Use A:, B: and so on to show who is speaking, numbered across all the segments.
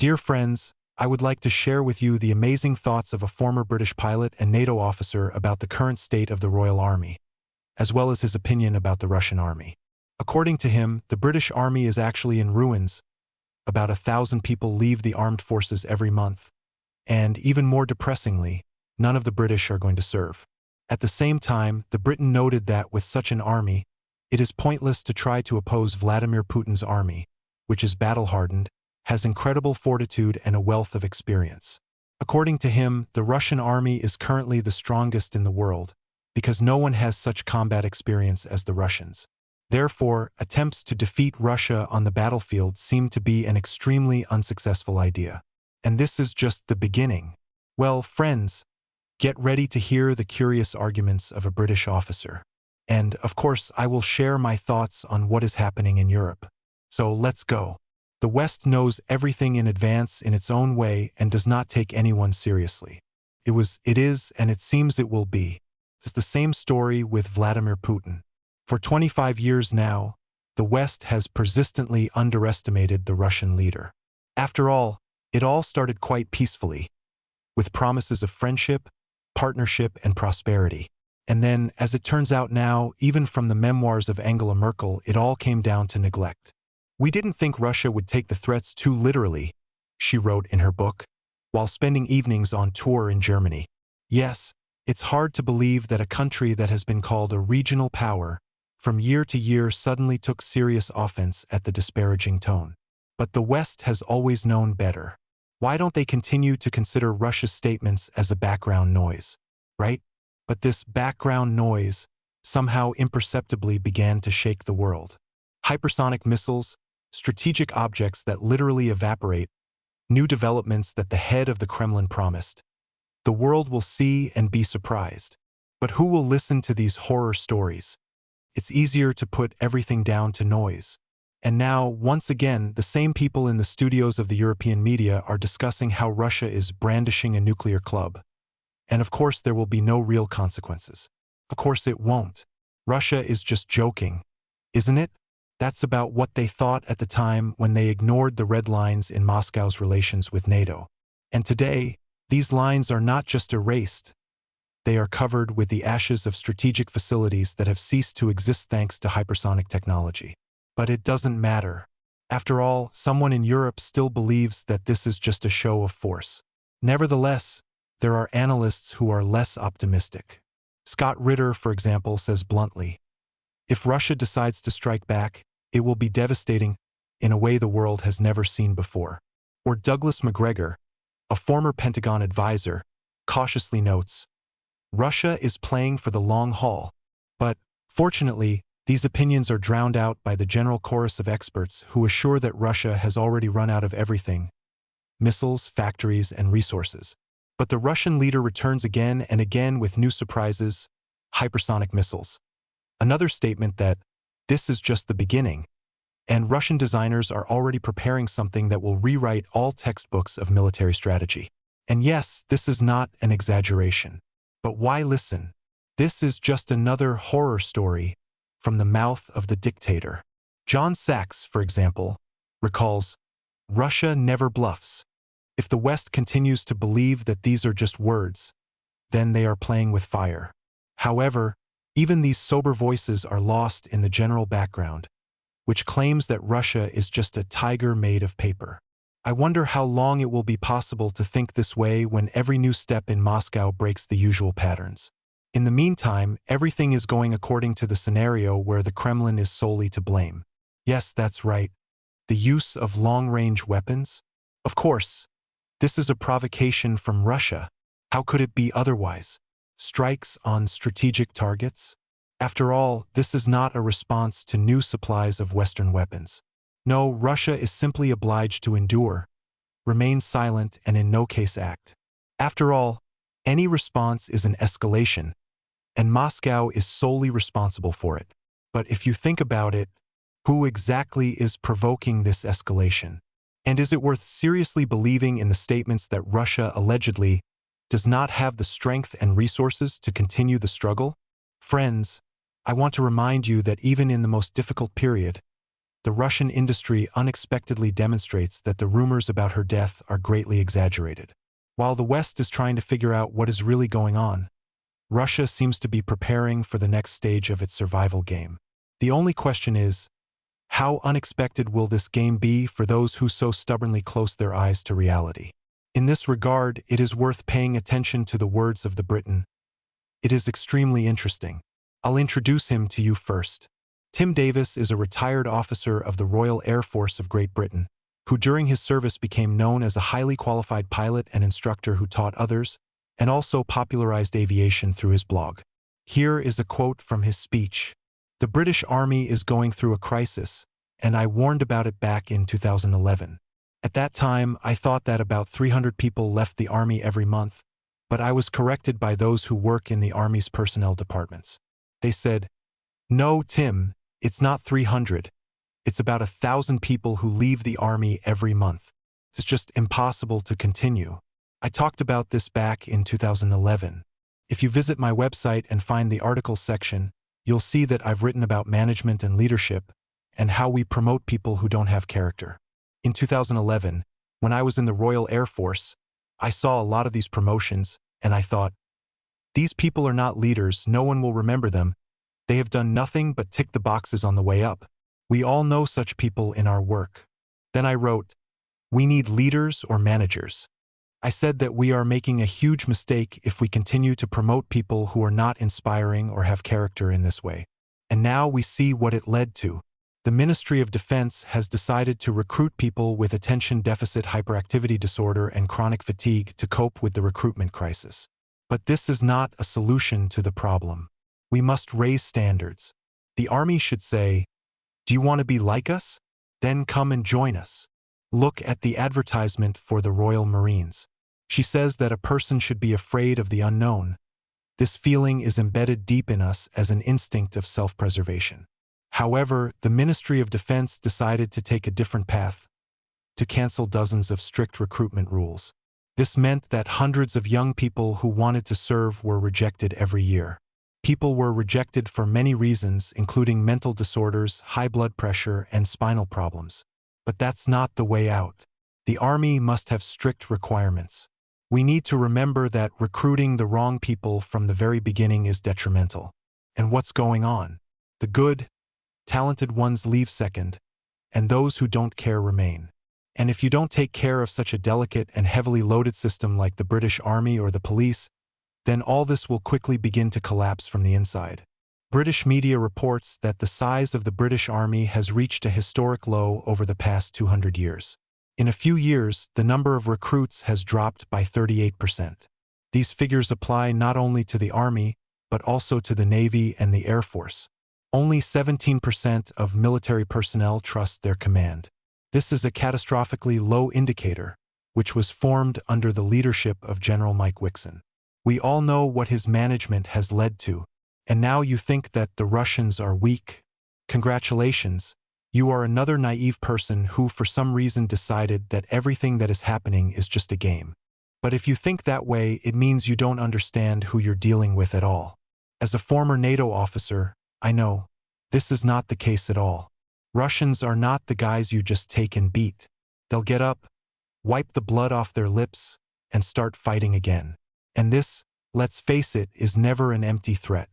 A: Dear friends, I would like to share with you the amazing thoughts of a former British pilot and NATO officer about the current state of the Royal Army, as well as his opinion about the Russian army. According to him, the British Army is actually in ruins. About 1,000 people leave the armed forces every month. And, even more depressingly, none of the British are going to serve. At the same time, the Britain noted that with such an army, it is pointless to try to oppose Vladimir Putin's army, which is battle-hardened, has incredible fortitude and a wealth of experience. According to him, the Russian army is currently the strongest in the world, because no one has such combat experience as the Russians. Therefore, attempts to defeat Russia on the battlefield seem to be an extremely unsuccessful idea. And this is just the beginning. Well, friends, get ready to hear the curious arguments of a British officer. And, of course, I will share my thoughts on what is happening in Europe. So let's go. The West knows everything in advance in its own way and does not take anyone seriously. It is, and it seems it will be. It's the same story with Vladimir Putin. For 25 years now, the West has persistently underestimated the Russian leader. After all, it all started quite peacefully, with promises of friendship, partnership, and prosperity. And then, as it turns out now, even from the memoirs of Angela Merkel, it all came down to neglect. We didn't think Russia would take the threats too literally, she wrote in her book, while spending evenings on tour in Germany. Yes, it's hard to believe that a country that has been called a regional power from year to year suddenly took serious offense at the disparaging tone. But the West has always known better. Why don't they continue to consider Russia's statements as a background noise, right? But this background noise somehow imperceptibly began to shake the world. Hypersonic missiles, strategic objects that literally evaporate, new developments that the head of the Kremlin promised. The world will see and be surprised. But who will listen to these horror stories? It's easier to put everything down to noise. And now, once again, the same people in the studios of the European media are discussing how Russia is brandishing a nuclear club. And of course there will be no real consequences. Of course it won't. Russia is just joking, isn't it? That's about what they thought at the time when they ignored the red lines in Moscow's relations with NATO. And today, these lines are not just erased. They are covered with the ashes of strategic facilities that have ceased to exist thanks to hypersonic technology. But it doesn't matter. After all, someone in Europe still believes that this is just a show of force. Nevertheless, there are analysts who are less optimistic. Scott Ritter, for example, says bluntly, if Russia decides to strike back, it will be devastating in a way the world has never seen before. Or Douglas McGregor, a former Pentagon advisor, cautiously notes, Russia is playing for the long haul. But, fortunately, these opinions are drowned out by the general chorus of experts who assure that Russia has already run out of everything: missiles, factories, and resources. But the Russian leader returns again and again with new surprises: hypersonic missiles. Another statement that this is just the beginning, and Russian designers are already preparing something that will rewrite all textbooks of military strategy. And yes, this is not an exaggeration. But why listen? This is just another horror story from the mouth of the dictator. John Sachs, for example, recalls, Russia never bluffs. If the West continues to believe that these are just words, then they are playing with fire. However, even these sober voices are lost in the general background, which claims that Russia is just a tiger made of paper. I wonder how long it will be possible to think this way when every new step in Moscow breaks the usual patterns. In the meantime, everything is going according to the scenario where the Kremlin is solely to blame. Yes, that's right. The use of long-range weapons? Of course. This is a provocation from Russia. How could it be otherwise? Strikes on strategic targets? After all, this is not a response to new supplies of Western weapons. No, Russia is simply obliged to endure, remain silent, and in no case act. After all, any response is an escalation, and Moscow is solely responsible for it. But if you think about it, who exactly is provoking this escalation? And is it worth seriously believing in the statements that Russia allegedly does not have the strength and resources to continue the struggle? Friends, I want to remind you that even in the most difficult period, The Russian industry unexpectedly demonstrates that the rumors about her death are greatly exaggerated. While the West is trying to figure out what is really going on, Russia seems to be preparing for the next stage of its survival game. The only question is, how unexpected will this game be for those who so stubbornly close their eyes to reality? In this regard, it is worth paying attention to the words of the Briton. It is extremely interesting. I'll introduce him to you first. Tim Davis is a retired officer of the Royal Air Force of Great Britain, who during his service became known as a highly qualified pilot and instructor who taught others, and also popularized aviation through his blog. Here is a quote from his speech. "The British Army is going through a crisis, and I warned about it back in 2011. At that time, I thought that about 300 people left the Army every month, but I was corrected by those who work in the Army's personnel departments. They said, 'No, Tim, it's not 300. It's about 1,000 people who leave the Army every month. It's just impossible to continue.' I talked about this back in 2011. If you visit my website and find the articles section, you'll see that I've written about management and leadership and how we promote people who don't have character. In 2011, when I was in the Royal Air Force, I saw a lot of these promotions, and I thought, these people are not leaders, no one will remember them. They have done nothing but tick the boxes on the way up. We all know such people in our work." Then I wrote, "We need leaders or managers." I said that we are making a huge mistake if we continue to promote people who are not inspiring or have character in this way. And now we see what it led to. The Ministry of Defense has decided to recruit people with attention deficit hyperactivity disorder and chronic fatigue to cope with the recruitment crisis. But this is not a solution to the problem. We must raise standards. The Army should say, "Do you want to be like us? Then come and join us." Look at the advertisement for the Royal Marines. She says that a person should be afraid of the unknown. This feeling is embedded deep in us as an instinct of self-preservation. However, the Ministry of Defense decided to take a different path, to cancel dozens of strict recruitment rules. This meant that hundreds of young people who wanted to serve were rejected every year. People were rejected for many reasons, including mental disorders, high blood pressure, and spinal problems. But that's not the way out. The Army must have strict requirements. We need to remember that recruiting the wrong people from the very beginning is detrimental. And what's going on? The good, talented ones leave second, and those who don't care remain. And if you don't take care of such a delicate and heavily loaded system like the British Army or the police, then all this will quickly begin to collapse from the inside. British media reports that the size of the British Army has reached a historic low over the past 200 years. In a few years, the number of recruits has dropped by 38%. These figures apply not only to the Army, but also to the Navy and the Air Force. Only 17% of military personnel trust their command. This is a catastrophically low indicator, which was formed under the leadership of General Mike Wixon. We all know what his management has led to, and now you think that the Russians are weak? Congratulations, you are another naive person who for some reason decided that everything that is happening is just a game. But if you think that way, it means you don't understand who you're dealing with at all. As a former NATO officer, I know, this is not the case at all. Russians are not the guys you just take and beat. They'll get up, wipe the blood off their lips, and start fighting again. And this, let's face it, is never an empty threat.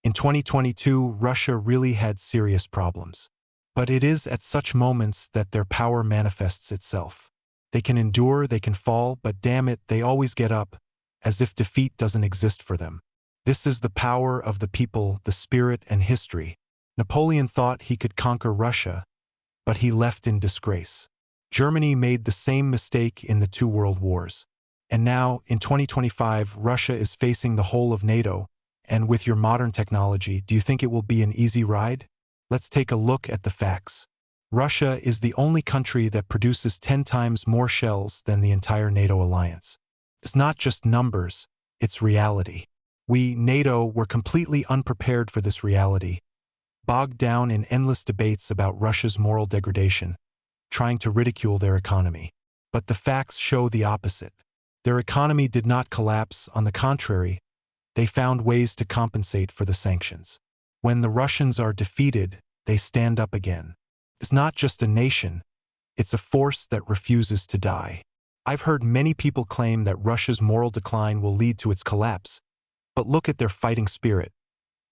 A: In 2022, Russia really had serious problems. But it is at such moments that their power manifests itself. They can endure, they can fall, but damn it, they always get up, as if defeat doesn't exist for them. This is the power of the people, the spirit, and history. Napoleon thought he could conquer Russia, but he left in disgrace. Germany made the same mistake in the two world wars. And now, in 2025, Russia is facing the whole of NATO, and with your modern technology, do you think it will be an easy ride? Let's take a look at the facts. Russia is the only country that produces 10 times more shells than the entire NATO alliance. It's not just numbers, it's reality. We, NATO, were completely unprepared for this reality, bogged down in endless debates about Russia's moral degradation, trying to ridicule their economy. But the facts show the opposite. Their economy did not collapse, on the contrary, they found ways to compensate for the sanctions. When the Russians are defeated, they stand up again. is not just a nation, it's a force that refuses to die. I've heard many people claim that Russia's moral decline will lead to its collapse, but look at their fighting spirit,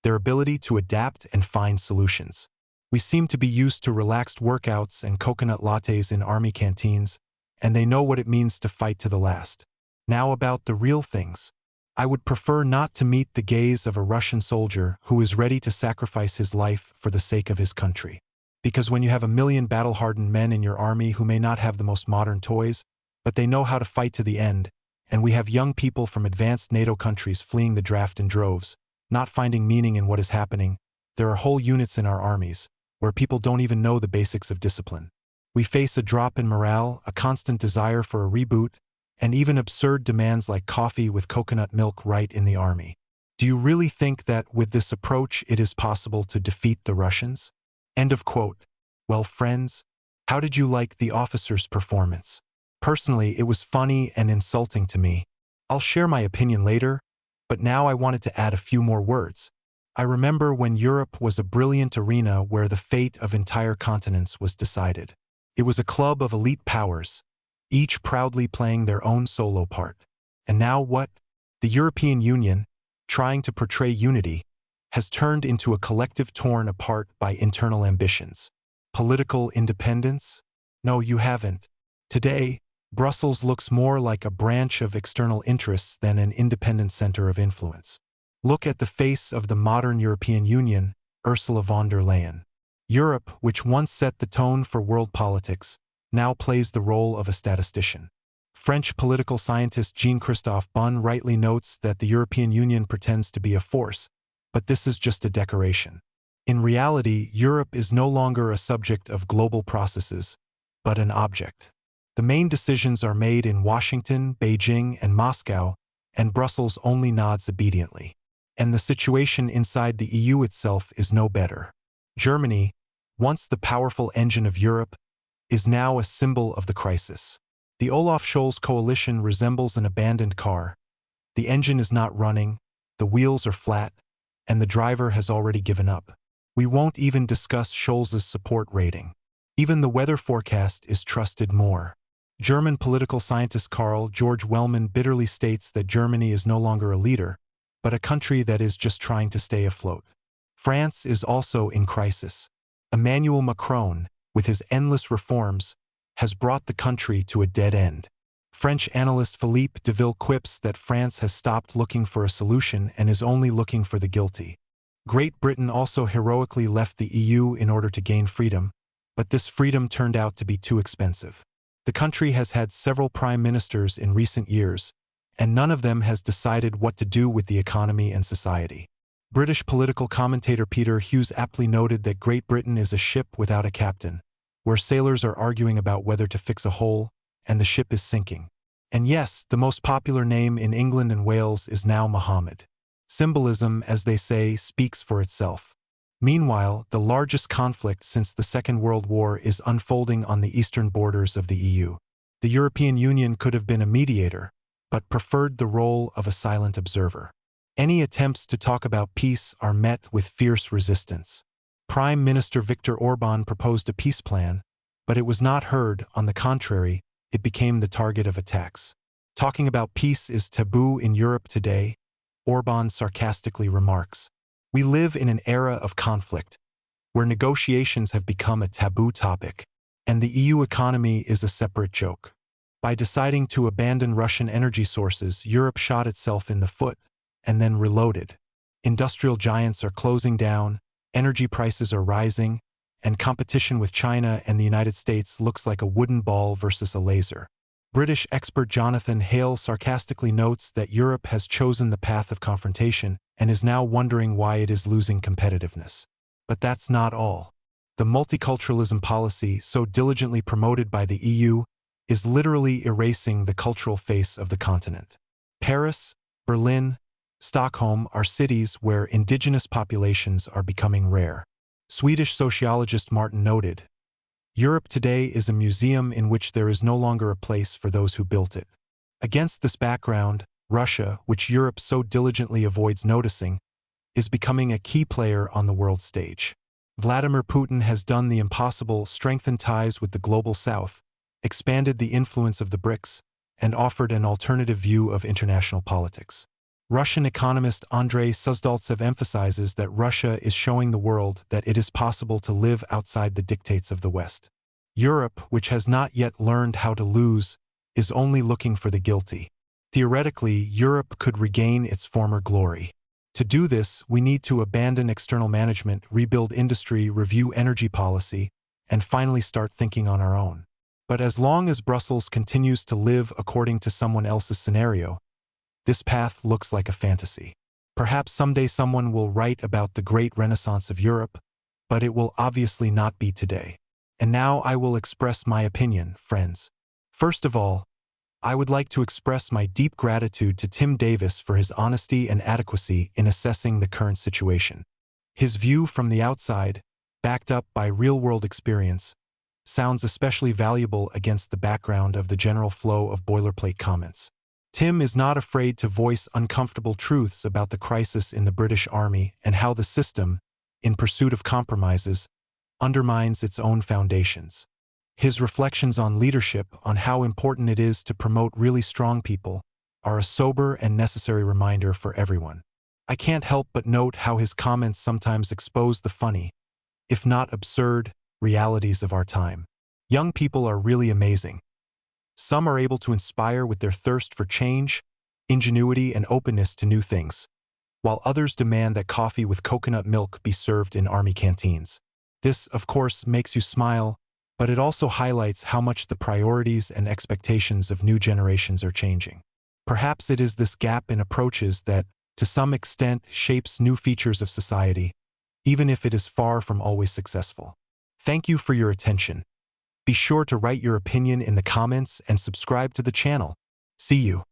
A: their ability to adapt and find solutions. We seem to be used to relaxed workouts and coconut lattes in army canteens, and they know what it means to fight to the last. Now about the real things. I would prefer not to meet the gaze of a Russian soldier who is ready to sacrifice his life for the sake of his country. Because when you have 1 million battle-hardened men in your army who may not have the most modern toys, but they know how to fight to the end, and we have young people from advanced NATO countries fleeing the draft in droves, not finding meaning in what is happening, there are whole units in our armies where people don't even know the basics of discipline. We face a drop in morale, a constant desire for a reboot, and even absurd demands like coffee with coconut milk right in the army. Do you really think that with this approach it is possible to defeat the Russians? End of quote. Well, friends, how did you like the officer's performance? Personally, it was funny and insulting to me. I'll share my opinion later, but now I wanted to add a few more words. I remember when Europe was a brilliant arena where the fate of entire continents was decided. It was a club of elite powers, each proudly playing their own solo part. And now what? The European Union, trying to portray unity, has turned into a collective torn apart by internal ambitions. Political independence? No, you haven't. Today, Brussels looks more like a branch of external interests than an independent center of influence. Look at the face of the modern European Union, Ursula von der Leyen. Europe, which once set the tone for world politics, now plays the role of a statistician. French political scientist Jean-Christophe Bonne rightly notes that the European Union pretends to be a force, but this is just a decoration. In reality, Europe is no longer a subject of global processes, but an object. The main decisions are made in Washington, Beijing, and Moscow, and Brussels only nods obediently. And the situation inside the EU itself is no better. Germany, once the powerful engine of Europe, is now a symbol of the crisis. The Olaf Scholz coalition resembles an abandoned car. The engine is not running, the wheels are flat, and the driver has already given up. We won't even discuss Scholz's support rating. Even the weather forecast is trusted more. German political scientist Karl Georg Wellman bitterly states that Germany is no longer a leader, but a country that is just trying to stay afloat. France is also in crisis. Emmanuel Macron, with his endless reforms, has brought the country to a dead end. French analyst Philippe Deville quips that France has stopped looking for a solution and is only looking for the guilty. Great Britain also heroically left the EU in order to gain freedom, but this freedom turned out to be too expensive. The country has had several prime ministers in recent years, and none of them has decided what to do with the economy and society. British political commentator Peter Hughes aptly noted that Great Britain is a ship without a captain, where sailors are arguing about whether to fix a hole, and the ship is sinking. And yes, the most popular name in England and Wales is now Mohammed. Symbolism, as they say, speaks for itself. Meanwhile, the largest conflict since the Second World War is unfolding on the eastern borders of the EU. The European Union could have been a mediator, but preferred the role of a silent observer. Any attempts to talk about peace are met with fierce resistance. Prime Minister Viktor Orbán proposed a peace plan, but it was not heard. On the contrary, it became the target of attacks. Talking about peace is taboo in Europe today, Orbán sarcastically remarks. We live in an era of conflict, where negotiations have become a taboo topic, and the EU economy is a separate joke. By deciding to abandon Russian energy sources, Europe shot itself in the foot, and then reloaded. Industrial giants are closing down, energy prices are rising, and competition with China and the United States looks like a wooden ball versus a laser. British expert Jonathan Hale sarcastically notes that Europe has chosen the path of confrontation and is now wondering why it is losing competitiveness. But that's not all. The multiculturalism policy, so diligently promoted by the EU, is literally erasing the cultural face of the continent. Paris, Berlin, Stockholm are cities where indigenous populations are becoming rare. Swedish sociologist Martin noted, Europe today is a museum in which there is no longer a place for those who built it. Against this background, Russia, which Europe so diligently avoids noticing, is becoming a key player on the world stage. Vladimir Putin has done the impossible, strengthened ties with the global south, expanded the influence of the BRICS, and offered an alternative view of international politics. Russian economist Andrei Suzdaltsev emphasizes that Russia is showing the world that it is possible to live outside the dictates of the West. Europe, which has not yet learned how to lose, is only looking for the guilty. Theoretically, Europe could regain its former glory. To do this, we need to abandon external management, rebuild industry, review energy policy, and finally start thinking on our own. But as long as Brussels continues to live according to someone else's scenario, this path looks like a fantasy. Perhaps someday someone will write about the great renaissance of Europe, but it will obviously not be today. And now I will express my opinion, friends. First of all, I would like to express my deep gratitude to Tim Davis for his honesty and adequacy in assessing the current situation. His view from the outside, backed up by real-world experience, sounds especially valuable against the background of the general flow of boilerplate comments. Tim is not afraid to voice uncomfortable truths about the crisis in the British Army and how the system, in pursuit of compromises, undermines its own foundations. His reflections on leadership, on how important it is to promote really strong people, are a sober and necessary reminder for everyone. I can't help but note how his comments sometimes expose the funny, if not absurd, realities of our time. Young people are really amazing. Some are able to inspire with their thirst for change, ingenuity, and openness to new things, while others demand that coffee with coconut milk be served in army canteens. This, of course, makes you smile, but it also highlights how much the priorities and expectations of new generations are changing. Perhaps it is this gap in approaches that, to some extent, shapes new features of society, even if it is far from always successful. Thank you for your attention. Be sure to write your opinion in the comments and subscribe to the channel. See you.